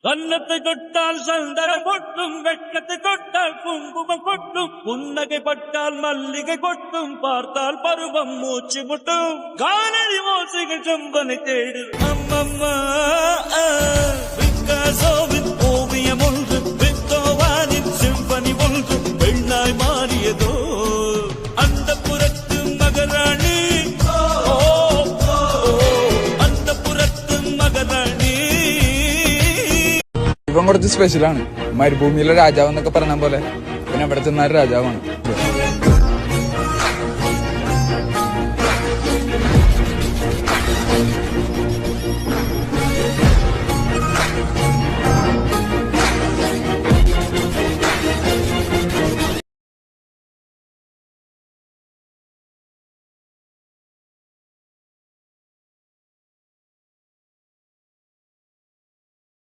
கன்னத்தை தொட்டால் சந்தனம் கொட்டும், வெட்கத்தை தொட்டால் குங்குமம் கொட்டும், புன்னகை பட்டால் மல்லிகை கொட்டும், பார்த்தால் பருவம் மூச்சு முட்டும், காலடி ஓசைகள் செம்பனை தேடு. அம்மம்மா பிக்காசோவின் ஓவியம் ஒன்று, பெத்தோவானின் சிம்பனி ஒன்று, பெண்ணாய் மாறியதோ அந்த புறத்து மகராணி. அந்த புறத்து மகராணி ഇവൻ കുറച്ച് സ്പെഷ്യലാണ്. മരുഭൂമിയിലെ രാജാവ് എന്നൊക്കെ പറഞ്ഞ പോലെ പിന്നെ ഇവിടെ ചെന്നാലും രാജാവാണ്.